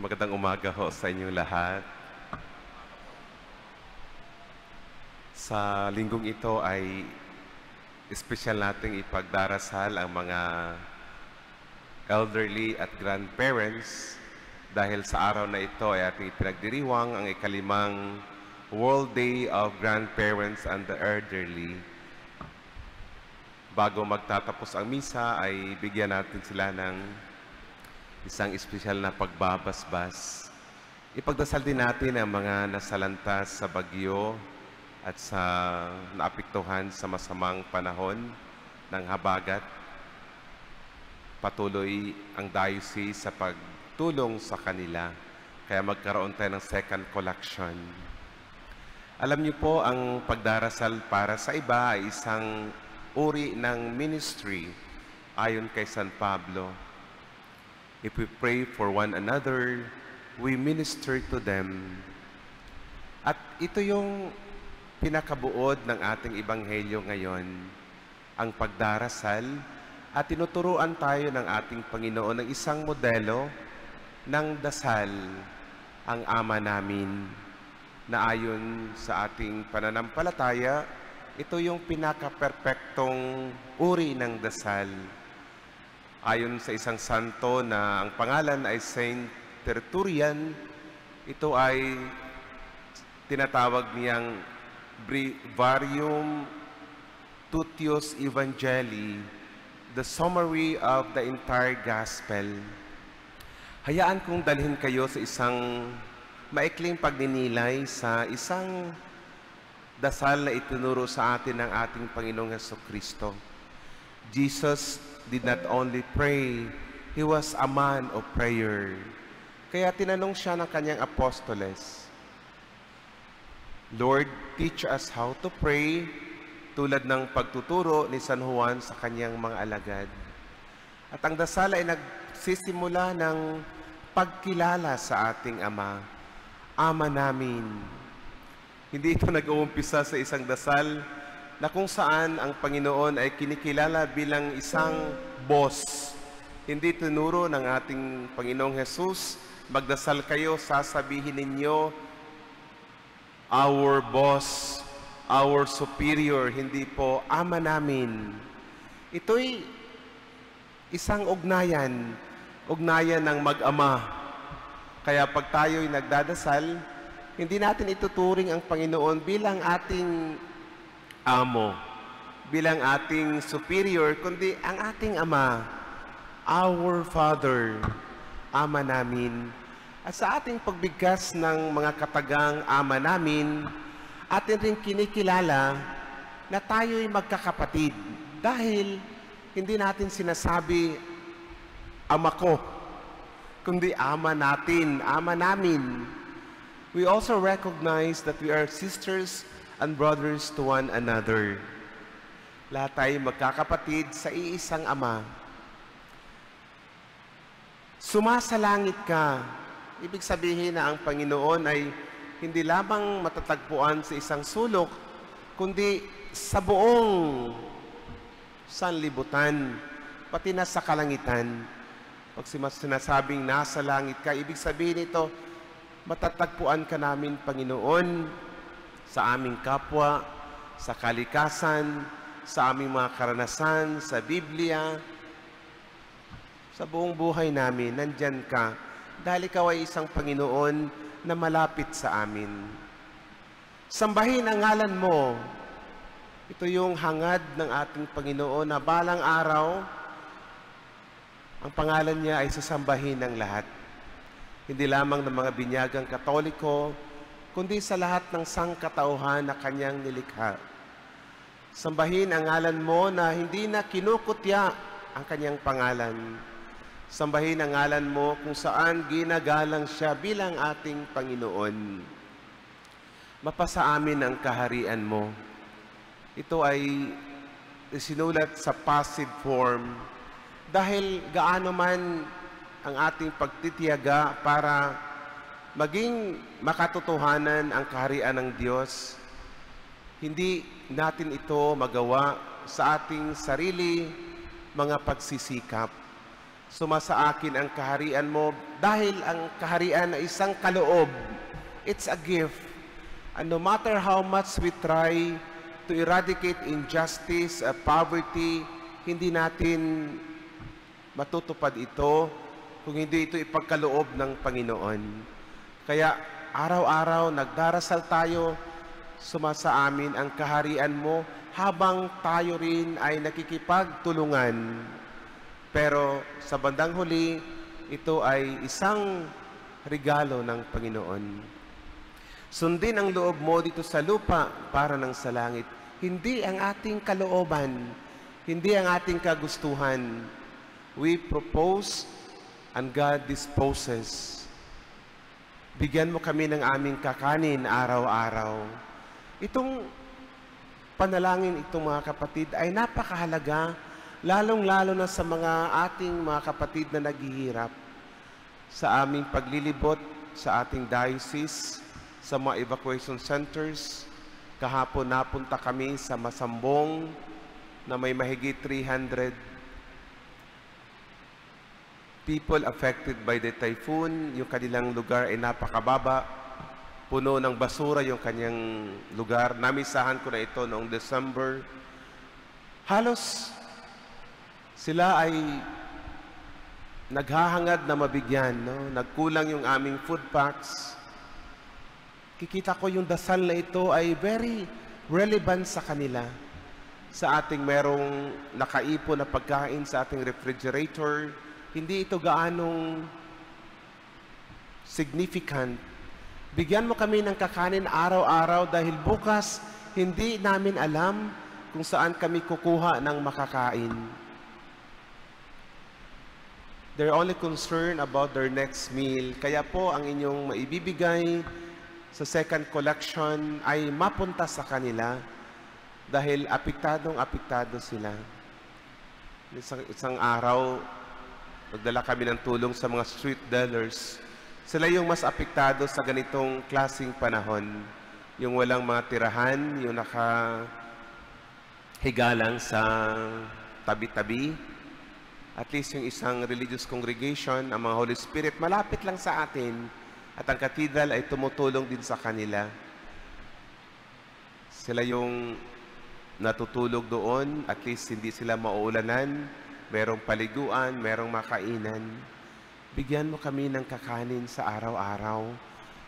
Magandang umaga ho sa inyong lahat. Sa linggong ito ay espesyal nating ipagdarasal ang mga elderly at grandparents dahil sa araw na ito ay ating ipinagdiriwang ang ikalimang World Day of Grandparents and the Elderly. Bago magtatapos ang misa ay bigyan natin sila ng isang espesyal na pagbabasbas. Ipagdasal din natin ang mga nasalantas sa bagyo at sa naapektuhan sa masamang panahon ng habagat. Patuloy ang diocese sa pagtulong sa kanila, kaya magkaroon tayo ng second collection. Alam niyo po, ang pagdarasal para sa iba ay isang uri ng ministry ayon kay San Pablo. If we pray for one another, we minister to them. At ito yung pinakabuod ng ating ebanghelyo ngayon, ang pagdarasal, at tinuturuan tayo ng ating Panginoon ng isang modelo ng dasal, ang Ama namin, na ayon sa ating pananampalataya, ito yung pinaka-perpektong uri ng dasal. Ayon sa isang santo na ang pangalan ay Saint Tertullian, ito ay tinatawag niyang Breviarium Tutius Evangelii, the summary of the entire gospel. Hayaan kong dalhin kayo sa isang maikling pagninilay sa isang dasal na itinuro sa atin ng ating Panginoong Hesukristo. Jesus did not only pray, He was a man of prayer. Kaya tinanong siya ng kanyang apostoles, Lord, teach us how to pray, tulad ng pagtuturo ni San Juan sa kanyang mga alagad. At ang dasal ay nagsisimula ng pagkilala sa ating Ama, Ama namin. Hindi ito nag-uumpisa sa isang dasal na kung saan ang Panginoon ay kinikilala bilang isang boss. Hindi tinuro ng ating Panginoong Jesus, magdasal kayo, sasabihin ninyo, our boss, our superior, hindi po, Ama namin. Ito'y isang ugnayan ng mag-ama. Kaya pag tayo'y nagdadasal, hindi natin ituturing ang Panginoon bilang ating amo, bilang ating superior, kundi ang ating Ama, our Father, Ama namin. At sa ating pagbigkas ng mga katagang Ama namin, atin rin kinikilala na tayo'y magkakapatid dahil hindi natin sinasabi, Ama ko, kundi Ama natin, Ama namin. We also recognize that we are sisters and brothers to one another. Lahat tayo magkakapatid sa iisang Ama. Sumasalangit ka. Ibig sabihin na ang Panginoon ay hindi lamang matatagpuan sa isang sulok, kundi sa buong sanlibutan, pati na sa kalangitan. Pag sinasabing nasa langit ka, ibig sabihin ito, matatagpuan ka namin, Panginoon, sa aming kapwa, sa kalikasan, sa aming mga karanasan, sa Biblia, sa buong buhay namin, nandyan ka. Dahil ikaw ay isang Panginoon na malapit sa amin. Sambahin ang ngalan mo. Ito yung hangad ng ating Panginoon na balang araw, ang pangalan niya ay sasambahin ng lahat. Hindi lamang ng mga binyagang Katoliko, kundi sa lahat ng sangkatauhan na kanyang nilikha. Sambahin ang ngalan mo na hindi na kinukutya ang kanyang pangalan. Sambahin ang ngalan mo kung saan ginagalang siya bilang ating Panginoon. Mapasa amin ang kaharian mo. Ito ay sinulat sa passive form dahil gaano man ang ating pagtitiyaga para maging makatotohanan ang kaharian ng Diyos, hindi natin ito magawa sa ating sarili mga pagsisikap. Sumasa akin ang kaharian mo dahil ang kaharian ay isang kaloob. It's a gift. And no matter how much we try to eradicate injustice, poverty, hindi natin matutupad ito kung hindi ito ipagkaloob ng Panginoon. Kaya araw-araw nagdarasal tayo, sumasa amin ang kaharian mo habang tayo rin ay nakikipagtulungan. Pero sa bandang huli, ito ay isang regalo ng Panginoon. Sundin ang loob mo dito sa lupa para ng sa langit. Hindi ang ating kalooban, hindi ang ating kagustuhan. We propose and God disposes. Bigyan mo kami ng aming kakanin araw-araw. Itong panalangin itong mga kapatid ay napakahalaga, lalong-lalo na sa mga ating mga kapatid na naghihirap sa aming paglilibot sa ating diocese, sa mga evacuation centers. Kahapon napunta kami sa Masambong na may mahigit 300 people affected by the typhoon. Yung kanilang lugar ay napakababa. Puno ng basura yung kanyang lugar. Namisahan ko na ito noong December. Halos sila ay naghahangad na mabigyan, no? Nagkulang yung aming food packs. Kikita ko yung dasal na ito ay very relevant sa kanila. Sa ating merong nakaipon na pagkain sa ating refrigerator, hindi ito gaanong significant. Bigyan mo kami ng kakanin araw-araw dahil bukas hindi namin alam kung saan kami kukuha ng makakain. They're only concerned about their next meal. Kaya po ang inyong maibibigay sa second collection ay mapunta sa kanila dahil apektado sila. Isang araw, nagdala kami ng tulong sa mga street dwellers. Sila yung mas apektado sa ganitong klaseng panahon. Yung walang mga tirahan, yung nakahiga lang sa tabi-tabi. At least yung isang religious congregation, ang mga Holy Spirit, malapit lang sa atin. At ang cathedral ay tumutulong din sa kanila. Sila yung natutulog doon, at least hindi sila mauulanan, merong paliguan, merong makainan. Bigyan mo kami ng kakanin sa araw-araw.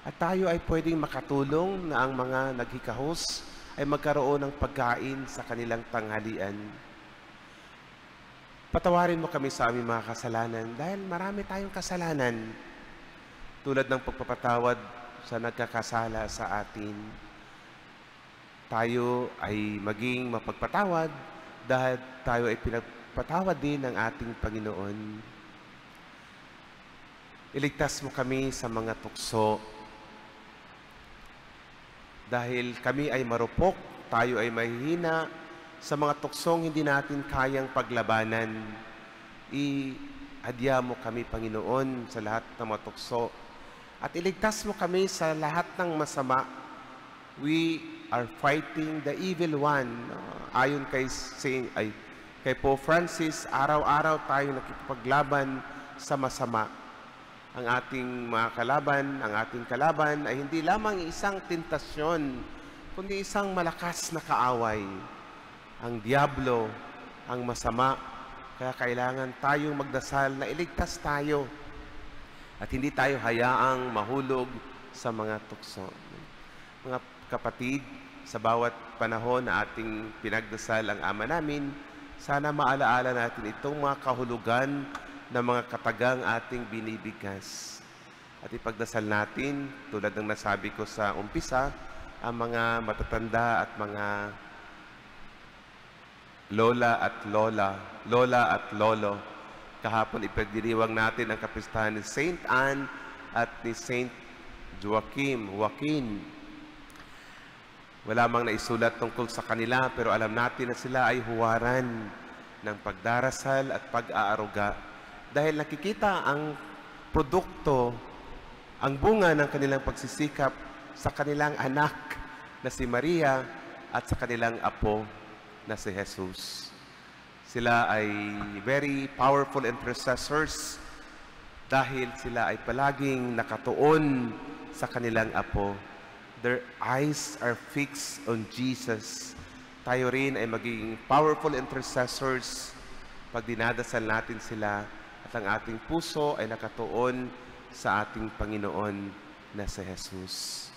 At tayo ay pwedeng makatulong na ang mga naghikahos ay magkaroon ng pagkain sa kanilang tanghalian. Patawarin mo kami sa aming mga kasalanan dahil marami tayong kasalanan. Tulad ng pagpapatawad sa nagkakasala sa atin. Tayo ay maging mapagpatawad dahil tayo ay pinagpatawad din ng ating Panginoon. Iligtas mo kami sa mga tukso. Dahil kami ay marupok, tayo ay mahihina, sa mga tuksong hindi natin kayang paglabanan. Ihadya mo kami, Panginoon, sa lahat ng mga tukso. At iligtas mo kami sa lahat ng masama. We are fighting the evil one. Ayon kay Pope Francis, araw-araw tayo nakikipaglaban sa masama. Ang ating mga kalaban, ang ating kalaban ay hindi lamang isang tentasyon, kundi isang malakas na kaaway. Ang diablo, ang masama. Kaya kailangan tayong magdasal na iligtas tayo at hindi tayo hayaang mahulog sa mga tukso. Mga kapatid, sa bawat panahon na ating pinagdasal ang Ama namin, sana maalaala natin itong mga kahulugan ng mga katagang ating binibigkas. At ipagdasal natin, tulad ng nasabi ko sa umpisa, ang mga matatanda at mga lola at lolo. Kahapon ipagdiriwang natin ang kapistahan ni Saint Anne at ni Saint Joaquin. Wala mang naisulat tungkol sa kanila, pero alam natin na sila ay huwaran ng pagdarasal at pag-aaruga. Dahil nakikita ang produkto, ang bunga ng kanilang pagsisikap sa kanilang anak na si Maria at sa kanilang apo na si Jesus. Sila ay very powerful intercessors dahil sila ay palaging nakatuon sa kanilang Apo. Their eyes are fixed on Jesus. Tayo rin ay maging powerful intercessors pag dinadasal natin sila at ang ating puso ay nakatuon sa ating Panginoon na si Jesus.